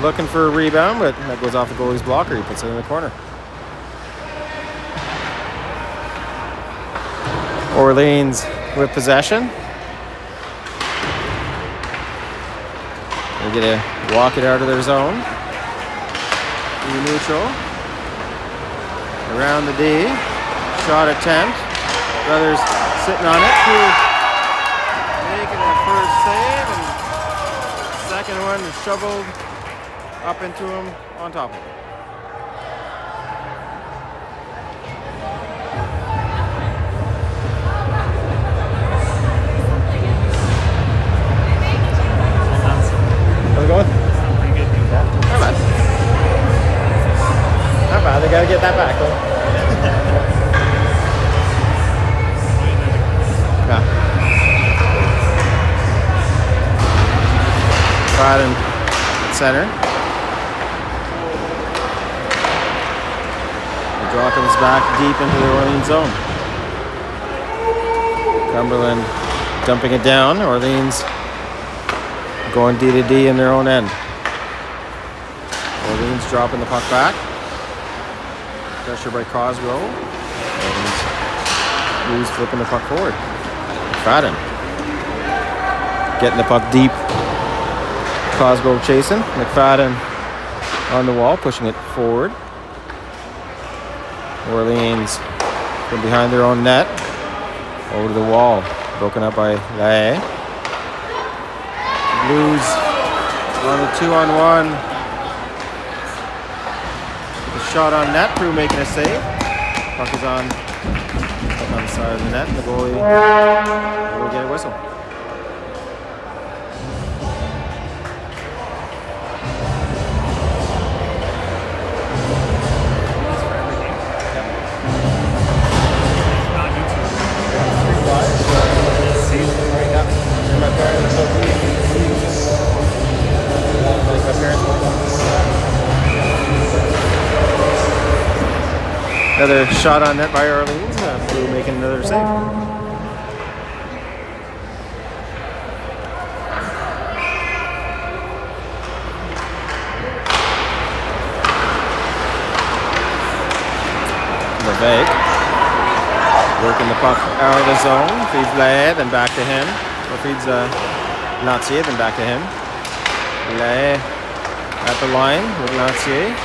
looking for a rebound, but that goes off the goalie's blocker. He puts it in the corner. Orleans with possession. They're going to walk it out of their zone. Neutral. Around the D. Shot attempt. Brothers sitting on it. Making a first save. And second one is shoveled up into him on top of him. How's it going? Yeah, not bad. Not bad. They gotta get that back though. Yeah. Right in center. The draw comes back deep into the Orleans zone. Cumberland dumping it down. Orleans going D to D in their own end. Orleans dropping the puck back. Pressure by Cosgrove. Orleans Blues flipping the puck forward. McFadden getting the puck deep. Cosgrove chasing. McFadden on the wall, pushing it forward. Orleans from behind their own net. Over to the wall. Broken up by Lae. Blues on the 2-on-1. The shot on net. Prue making a save. Puck is on the side of the net. The goalie will get a whistle. Another shot on net by Orleans. Blue making another save. Levesque working the puck out of the zone. Feeds Lae, then back to him. Or feeds Lancier, then back to him. Lae at the line with Lancier.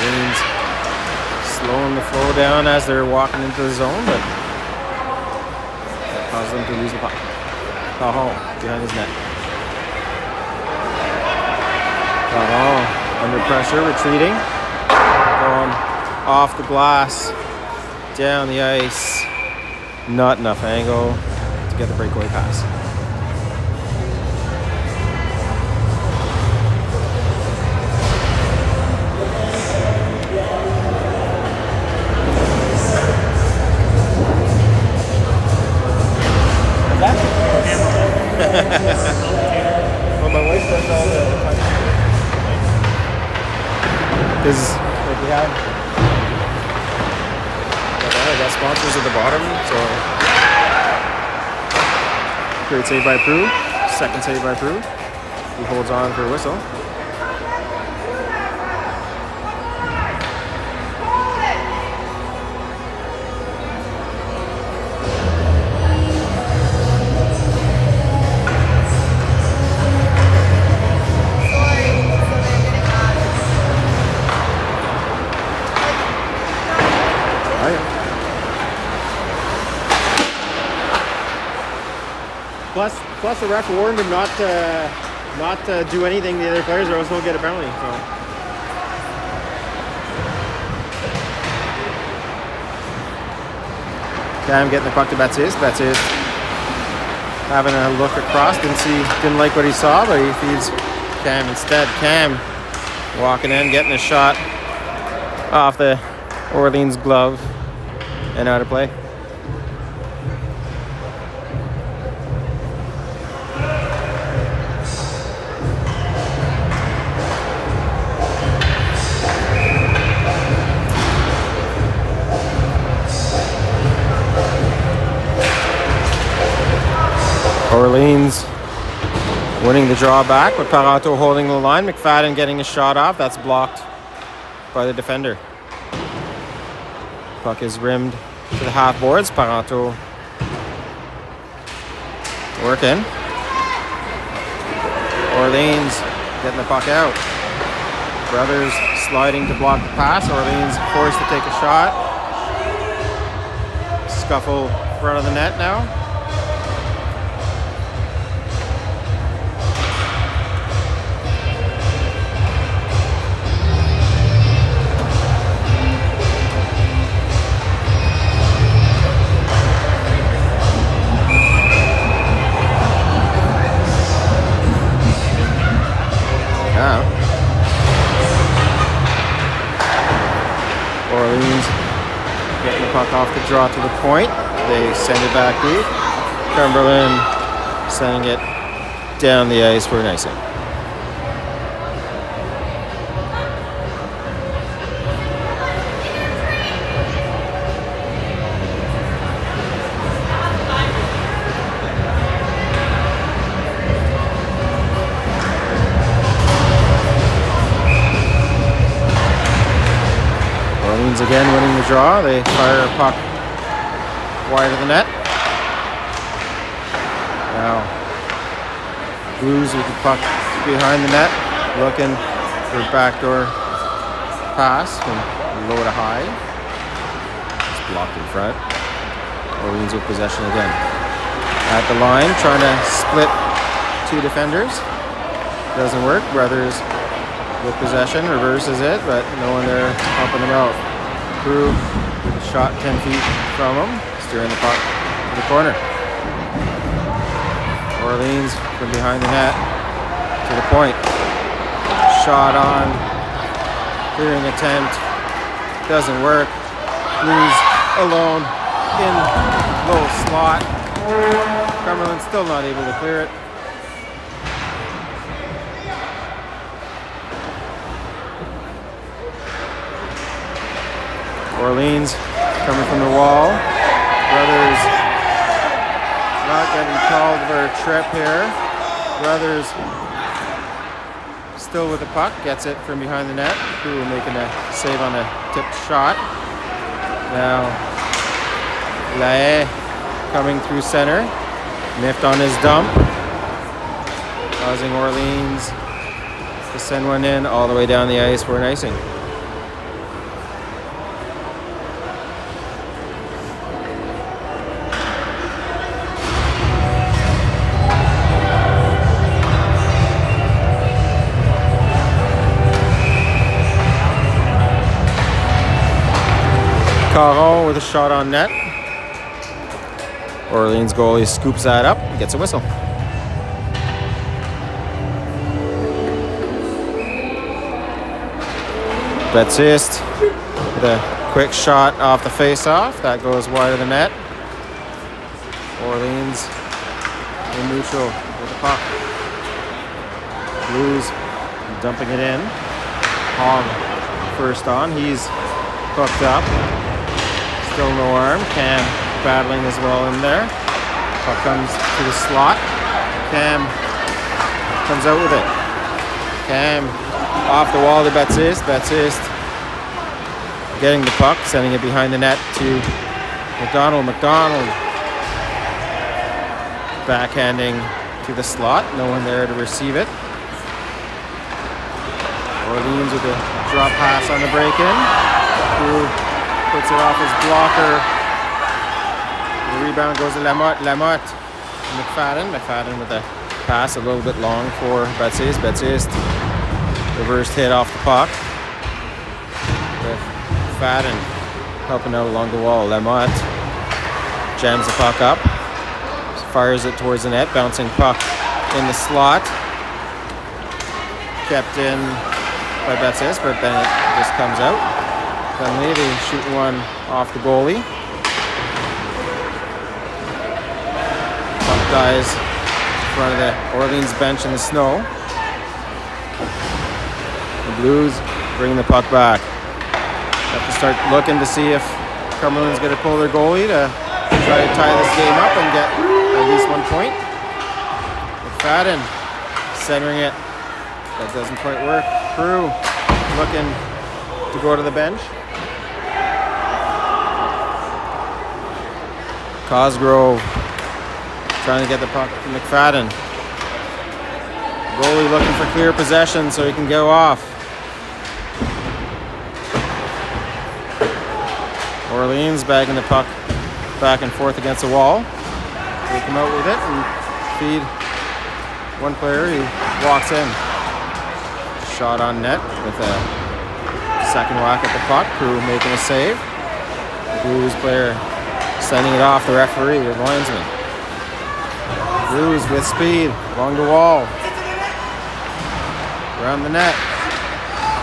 Orleans slowing the flow down as they're walking into the zone, but that caused them to lose the puck. Cajon behind his net. Cajon under pressure, retreating. Going off the glass, down the ice. Not enough angle to get the breakaway pass. Well, my wife does all the time. Because like we have I got sponsors at the bottom, so great save by Prue. Second save by Prue. He holds on for a whistle. Plus the ref warned him not to do anything to the other players, or else he'll get a penalty. So. Cam getting the puck to Baptiste. Baptiste having a look across, didn't like what he saw, but he feeds Cam instead. Cam walking in, getting a shot off the Orleans glove and out of play. Orleans winning the draw back, but Parenteau holding the line. McFadden getting a shot off. That's blocked by the defender. Puck is rimmed to the half boards. Parenteau working. Orleans getting the puck out. Brothers sliding to block the pass. Orleans forced to take a shot. Scuffle front of the net now. Orleans getting the puck off the draw to the point. They send it back deep. Cumberland sending it down the ice for an icing. Orleans again winning the draw. They fire a puck wide of the net. Now Blues with the puck behind the net, looking for a backdoor pass from low to high. It's blocked in front. Orleans with possession again. At the line, trying to split two defenders. Doesn't work. Brothers with possession, reverses it, but no one there helping them out. Crew with a shot 10 feet from him, steering the puck to the corner. Orleans from behind the net to the point. Shot on, clearing attempt, doesn't work. Blues alone in low slot. Cumberland still not able to clear it. Orleans coming from the wall. Brothers not getting called for a trip here. Brothers still with the puck, gets it from behind the net. Crew making a save on a tipped shot. Now Lae coming through center. Miffed on his dump, causing Orleans to send one in all the way down the ice for an icing. Caron with a shot on net. Orleans goalie scoops that up and gets a whistle. Baptiste with a quick shot off the face-off. That goes wide of the net. Orleans in neutral with the puck. Blues dumping it in. Hogg first on. He's hooked up. Still no arm. Cam battling as well in there. Puck comes to the slot. Cam comes out with it. Cam off the wall to Baptiste. Baptiste getting the puck, sending it behind the net to McDonald. McDonald backhanding to the slot. No one there to receive it. Orleans with a drop pass on the break-in. Who puts it off his blocker. The rebound goes to Lamotte. Lamotte McFadden. McFadden with a pass a little bit long for Betsyst. Betsyst reversed hit off the puck. With McFadden helping out along the wall. Lamotte jams the puck up. Fires it towards the net. Bouncing puck in the slot. Kept in by Betsyst, but then it just comes out. Dunleavy shooting one off the goalie. Puck dies in front of the Orleans bench in the snow. The Blues bring the puck back. Have to start looking to see if Cumberland's going to pull their goalie to try to tie this game up and get at least 1 point. McFadden centering it. That doesn't quite work. Crew looking to go to the bench. Cosgrove trying to get the puck to McFadden. Goalie looking for clear possession so he can go off. Orleans bagging the puck back and forth against the wall. They come out with it and feed one player. He walks in. Shot on net with a second whack at the puck. Crew making a save. The Blues player sending it off the referee, the linesman. Blues with speed along the wall. Around the net.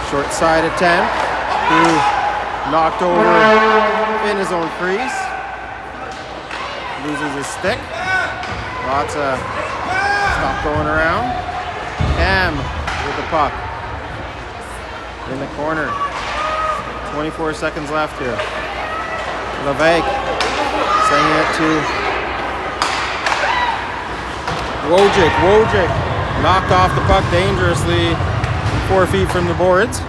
Short side attempt. Crew knocked over in his own crease. Loses his stick. Lots of stuff going around. Cam with the puck. In the corner. 24 seconds left here. Levesque sending it to Wojcik. Wojcik knocked off the puck dangerously 4 feet from the boards.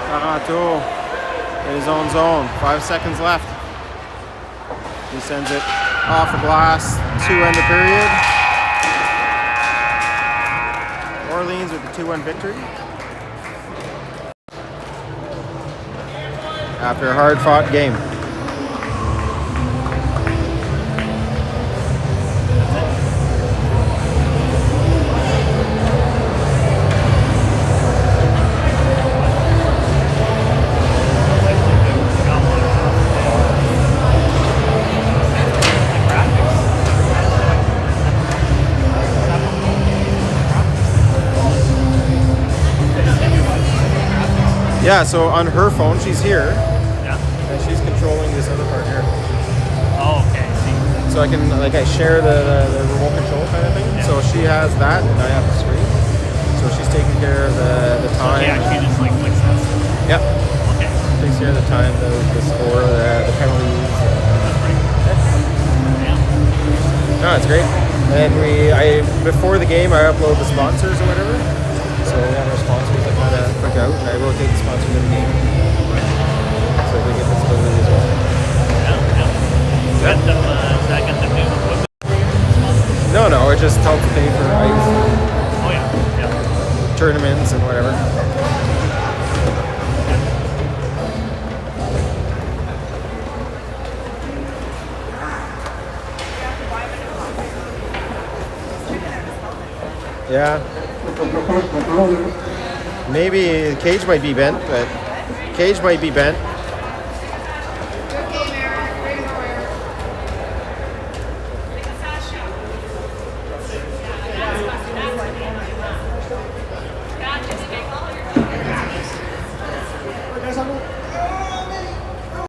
Donato in his own zone. 5 seconds left. He sends it off the glass to end the period. Orleans with the 2-1 victory. After a hard-fought game. Yeah, so on her phone, she's here. Yeah. And she's controlling this other part here. Oh, okay. See. So I can, like, I share the remote control kind of thing. Yeah. So she has that, and I have the screen. So she's taking care of the time. Yeah, she just like clicks that. Yep. Okay. Takes care of the time, the score, the penalties. That's pretty cool. Yeah. No, it's great. And before the game, I upload the sponsors or whatever. So we have our sponsors that kind of click out, and I rotate the sponsors of the game. So they get visibility as well. Yeah. Does that get them new equipment? No, it just helps pay for ice, Oh yeah. Yeah. tournaments, and whatever. Yeah. Maybe the cage might be bent, but cage might be bent.